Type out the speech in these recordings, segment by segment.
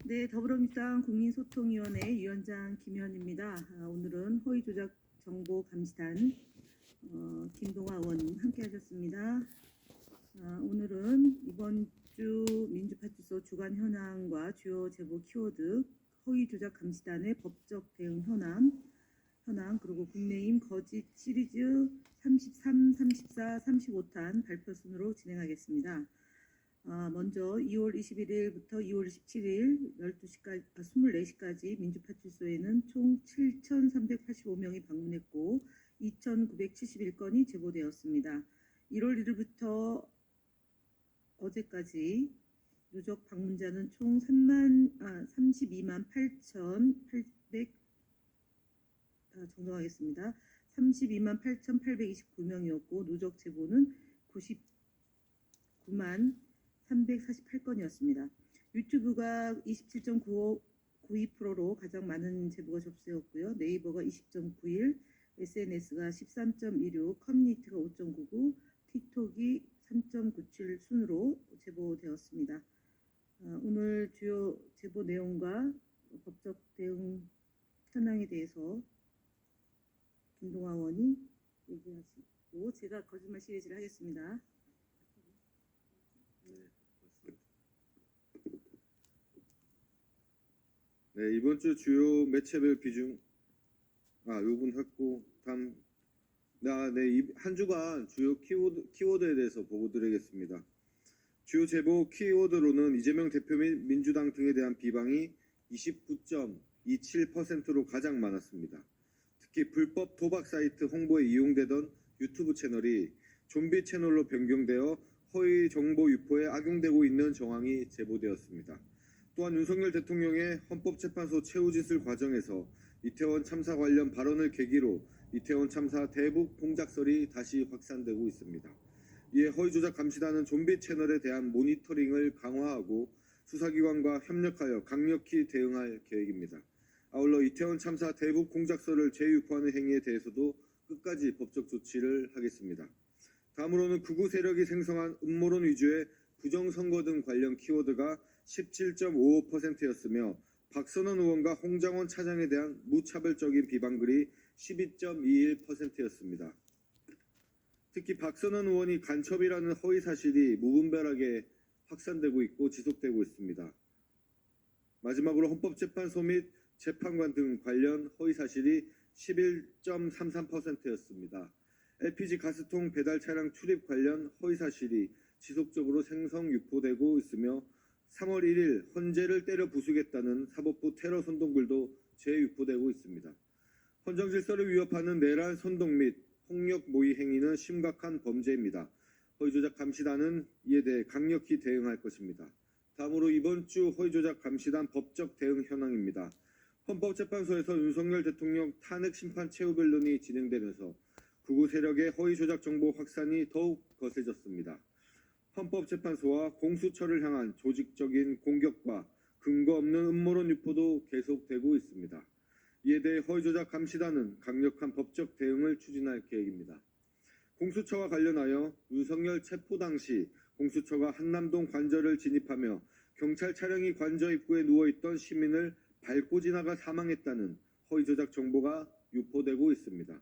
네, 더불어민주당 국민소통위원회 위원장 김현입니다. 오늘은 허위조작 정보감시단 김동아 의원 함께하셨습니다. 오늘은 이번 주 민주파출소 주간 현황과 주요 제보 키워드, 허위조작 감시단의 법적 대응 현황 그리고 국내임 거짓 시리즈 33, 34, 35탄 발표 순으로 진행하겠습니다. 먼저 2월 21일부터 2월 17일 12시까지, 24시까지 민주파출소에는 총 7,385명이 방문했고 2,971건이 제보되었습니다. 1월 1일부터 어제까지 누적 방문자는 총 32만 8,800 정정하겠습니다. 32만 8,829명이었고 누적 제보는 99만 348건이었습니다. 유튜브가 27.92%로 가장 많은 제보가 접수되었고요. 네이버가 20.91, SNS가 13.16, 커뮤니티가 5.99, 틱톡이 3.97 순으로 제보되었습니다. 오늘 주요 제보 내용과 법적 대응 현황에 대해서 김동아 의원이 얘기하시고 제가 거짓말 시리즈를 하겠습니다. 네, 이번 주 주요 매체별 비중 요분 했고 다음 한 주간 주요 키워드에 대해서 보고 드리겠습니다. 주요 제보 키워드로는 이재명 대표 및 민주당 등에 대한 비방이 29.27%로 가장 많았습니다. 특히 불법 도박 사이트 홍보에 이용되던 유튜브 채널이 좀비 채널로 변경되어 허위 정보 유포에 악용되고 있는 정황이 제보되었습니다. 또한 윤석열 대통령의 헌법재판소 최후진술 과정에서 이태원 참사 관련 발언을 계기로 이태원 참사 대북 공작설이 다시 확산되고 있습니다. 이에 허위조작 감시단은 좀비 채널에 대한 모니터링을 강화하고 수사기관과 협력하여 강력히 대응할 계획입니다. 아울러 이태원 참사 대북 공작설을 재유포하는 행위에 대해서도 끝까지 법적 조치를 하겠습니다. 다음으로는 극우 세력이 생성한 음모론 위주의 부정선거 등 관련 키워드가 17.55%였으며 박선원 의원과 홍장원 차장에 대한 무차별적인 비방글이 12.21%였습니다. 특히 박선원 의원이 간첩이라는 허위 사실이 무분별하게 확산되고 있고 지속되고 있습니다. 마지막으로 헌법재판소 및 재판관 등 관련 허위 사실이 11.33%였습니다. LPG 가스통 배달 차량 출입 관련 허위 사실이 지속적으로 생성 유포되고 있으며 3월 1일 헌재를 때려 부수겠다는 사법부 테러 선동글도 재유포되고 있습니다. 헌정 질서를 위협하는 내란 선동 및 폭력 모의 행위는 심각한 범죄입니다. 허위조작 감시단은 이에 대해 강력히 대응할 것입니다. 다음으로 이번 주 허위조작 감시단 법적 대응 현황입니다. 헌법재판소에서 윤석열 대통령 탄핵 심판 최후 변론이 진행되면서 극우 세력의 허위조작 정보 확산이 더욱 거세졌습니다. 헌법재판소와 공수처를 향한 조직적인 공격과 근거 없는 음모론 유포도 계속되고 있습니다. 이에 대해 허위조작 감시단은 강력한 법적 대응을 추진할 계획입니다. 공수처와 관련하여 윤석열 체포 당시 공수처가 한남동 관저를 진입하며 경찰 차량이 관저 입구에 누워있던 시민을 밟고 지나가 사망했다는 허위조작 정보가 유포되고 있습니다.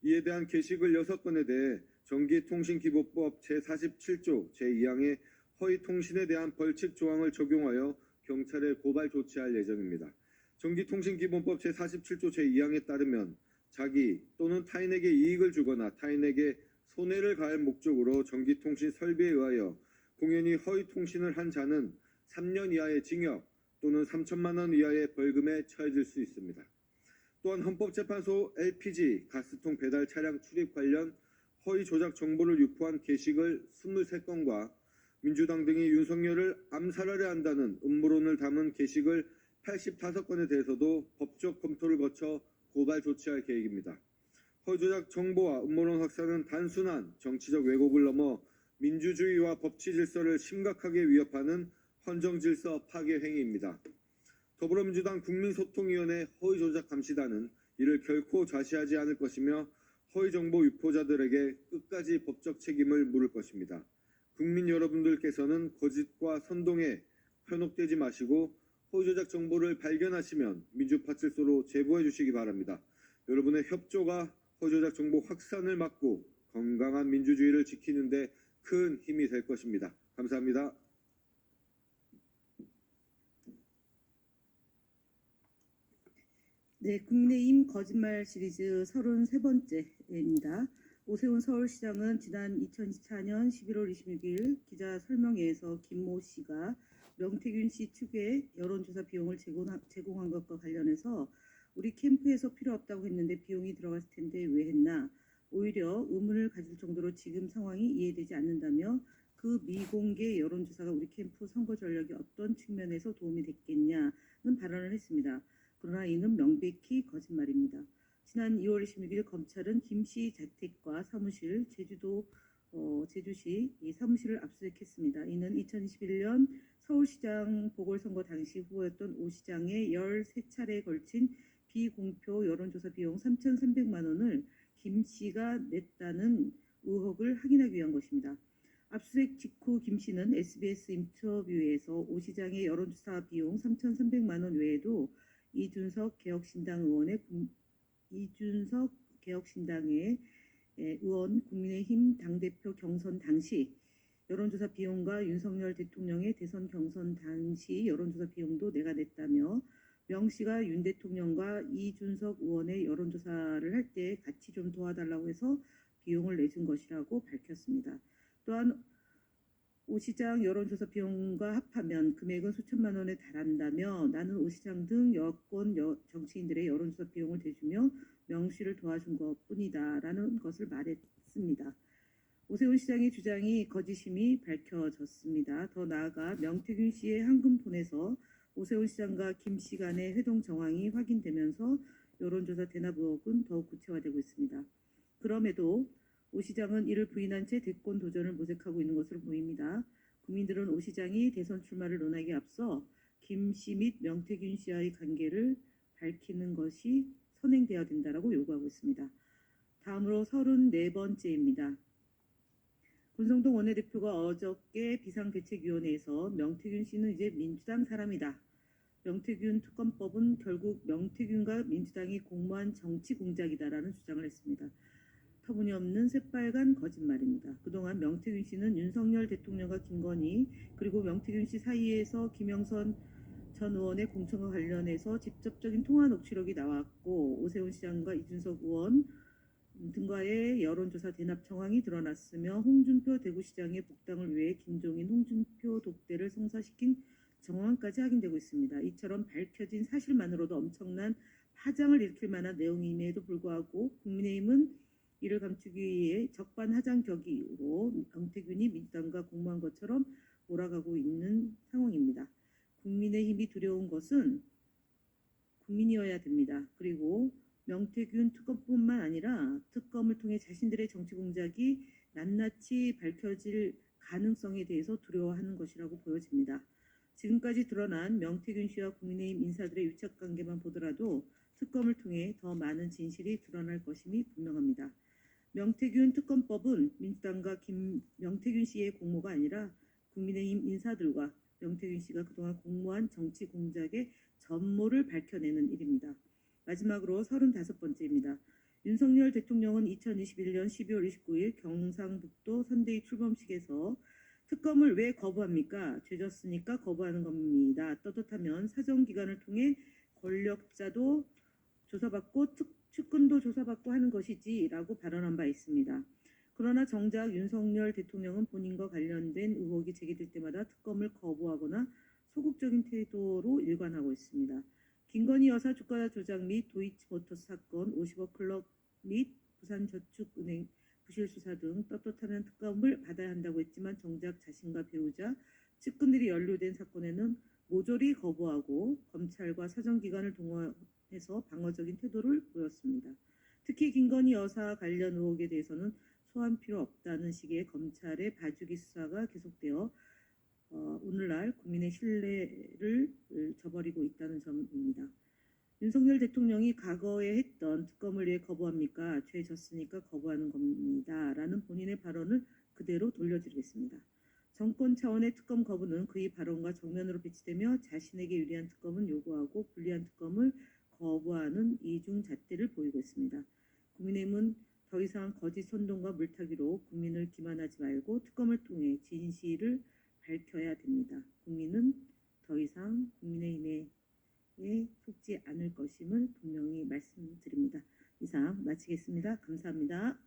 이에 대한 게시글 6건에 대해 전기통신기본법 제47조 제2항의 허위통신에 대한 벌칙 조항을 적용하여 경찰에 고발 조치할 예정입니다. 전기통신기본법 제47조 제2항에 따르면 자기 또는 타인에게 이익을 주거나 타인에게 손해를 가할 목적으로 전기통신 설비에 의하여 공연히 허위통신을 한 자는 3년 이하의 징역 또는 3천만 원 이하의 벌금에 처해질 수 있습니다. 또한 헌법재판소 LPG 가스통 배달 차량 출입 관련 허위 조작 정보를 유포한 게시글 23건과 민주당 등이 윤석열을 암살하려 한다는 음모론을 담은 게시글 85건에 대해서도 법적 검토를 거쳐 고발 조치할 계획입니다. 허위조작 정보와 음모론 확산은 단순한 정치적 왜곡을 넘어 민주주의와 법치 질서를 심각하게 위협하는 헌정질서 파괴 행위입니다. 더불어민주당 국민소통위원회 허위조작 감시단은 이를 결코 좌시하지 않을 것이며 허위정보 유포자들에게 끝까지 법적 책임을 물을 것입니다. 국민 여러분들께서는 거짓과 선동에 현혹되지 마시고 허위 조작 정보를 발견하시면 민주파출소로 제보해 주시기 바랍니다. 여러분의 협조가 허위 조작 정보 확산을 막고 건강한 민주주의를 지키는 데 큰 힘이 될 것입니다. 감사합니다. 네, 국민의힘 거짓말 시리즈 33번째입니다. 오세훈 서울시장은 지난 2024년 11월 26일 기자 설명회에서 김모 씨가 명태균 씨 측에 여론조사 비용을 제공한 것과 관련해서 우리 캠프에서 필요 없다고 했는데 비용이 들어갔을 텐데 왜 했나? 오히려 의문을 가질 정도로 지금 상황이 이해되지 않는다며 그 미공개 여론조사가 우리 캠프 선거 전략에 어떤 측면에서 도움이 됐겠냐는 발언을 했습니다. 그러나 이는 명백히 거짓말입니다. 지난 2월 26일 검찰은 김 씨 자택과 사무실, 제주시 이 사무실을 압수수색했습니다. 이는 2021년 서울시장 보궐선거 당시 후보였던 오 시장의 13차례에 걸친 비공표 여론조사 비용 3,300만 원을 김 씨가 냈다는 의혹을 확인하기 위한 것입니다. 압수수색 직후 김 씨는 SBS 인터뷰에서 오 시장의 여론조사 비용 3,300만 원 외에도 이준석 개혁신당의 의원 국민의힘 당대표 경선 당시 여론조사 비용과 윤석열 대통령의 대선 경선 당시 여론조사 비용도 내가 냈다며 명 씨가 윤 대통령과 이준석 의원의 여론조사를 할 때 같이 좀 도와달라고 해서 비용을 내준 것이라고 밝혔습니다. 또한 오 시장 여론조사 비용과 합하면 금액은 수천만 원에 달한다며 나는 오 시장 등 여권 정치인들의 여론조사 비용을 대주며 명 씨를 도와준 것뿐이다 라는 것을 말했습니다. 오세훈 시장의 주장이 거짓임이 밝혀졌습니다. 더 나아가 명태균 씨의 한금폰에서 오세훈 시장과 김 씨 간의 회동 정황이 확인되면서 여론조사 대납 의혹은 더욱 구체화되고 있습니다. 그럼에도 오 시장은 이를 부인한 채 대권 도전을 모색하고 있는 것으로 보입니다. 국민들은 오 시장이 대선 출마를 논하기에 앞서 김 씨 및 명태균 씨와의 관계를 밝히는 것이 선행되어야 된다고 요구하고 있습니다. 다음으로 34번째입니다. 권성동 원내대표가 어저께 비상대책위원회에서 명태균 씨는 이제 민주당 사람이다. 명태균 특검법은 결국 명태균과 민주당이 공모한 정치 공작이다라는 주장을 했습니다. 터무니없는 새빨간 거짓말입니다. 그동안 명태균 씨는 윤석열 대통령과 김건희 그리고 명태균 씨 사이에서 김영선 전 의원의 공천과 관련해서 직접적인 통화 녹취록이 나왔고 오세훈 시장과 이준석 의원 등과의 여론조사 대납 정황이 드러났으며 홍준표 대구시장의 복당을 위해 김종인 홍준표 독대를 성사시킨 정황까지 확인되고 있습니다. 이처럼 밝혀진 사실만으로도 엄청난 파장을 일으킬 만한 내용임에도 불구하고 국민의힘은 이를 감추기 위해 적반하장격으로 명태균이 민주당과 공모한 것처럼 몰아가고 있는 상황입니다. 국민의힘이 두려운 것은 국민이어야 됩니다. 그리고 명태균 특검뿐만 아니라 특검을 통해 자신들의 정치 공작이 낱낱이 밝혀질 가능성에 대해서 두려워하는 것이라고 보여집니다. 지금까지 드러난 명태균 씨와 국민의힘 인사들의 유착관계만 보더라도 특검을 통해 더 많은 진실이 드러날 것임이 분명합니다. 명태균 특검법은 민주당과 명태균 씨의 공모가 아니라 국민의힘 인사들과 명태균 씨가 그동안 공모한 정치 공작의 전모를 밝혀내는 일입니다. 마지막으로 35번째입니다. 윤석열 대통령은 2021년 12월 29일 경상북도 선대위 출범식에서 특검을 왜 거부합니까? 죄졌으니까 거부하는 겁니다. 떳떳하면 사정기관을 통해 권력자도 조사받고 측근도 조사받고 하는 것이지 라고 발언한 바 있습니다. 그러나 정작 윤석열 대통령은 본인과 관련된 의혹이 제기될 때마다 특검을 거부하거나 소극적인 태도로 일관하고 있습니다. 김건희 여사 주가 조작 및 도이치모터스 사건, 50억 클럽 및 부산저축은행 부실 수사 등 떳떳하면 특검을 받아야 한다고 했지만 정작 자신과 배우자, 측근들이 연루된 사건에는 모조리 거부하고 검찰과 사정기관을 동원해서 방어적인 태도를 보였습니다. 특히 김건희 여사 관련 의혹에 대해서는 소환 필요 없다는 식의 검찰의 봐주기 수사가 계속되어 오늘날 국민의 신뢰를 저버리고 있다는 점입니다. 윤석열 대통령이 과거에 했던 특검을 왜 거부합니까? 죄 졌으니까 거부하는 겁니다. 라는 본인의 발언을 그대로 돌려드리겠습니다. 정권 차원의 특검 거부는 그의 발언과 정면으로 배치되며 자신에게 유리한 특검은 요구하고 불리한 특검을 거부하는 이중잣대를 보이고 있습니다. 국민의힘은 더 이상 거짓 선동과 물타기로 국민을 기만하지 말고 특검을 통해 진실을 밝혀야 됩니다. 국민은 더 이상 국민의힘에 속지 않을 것임을 분명히 말씀드립니다. 이상 마치겠습니다. 감사합니다.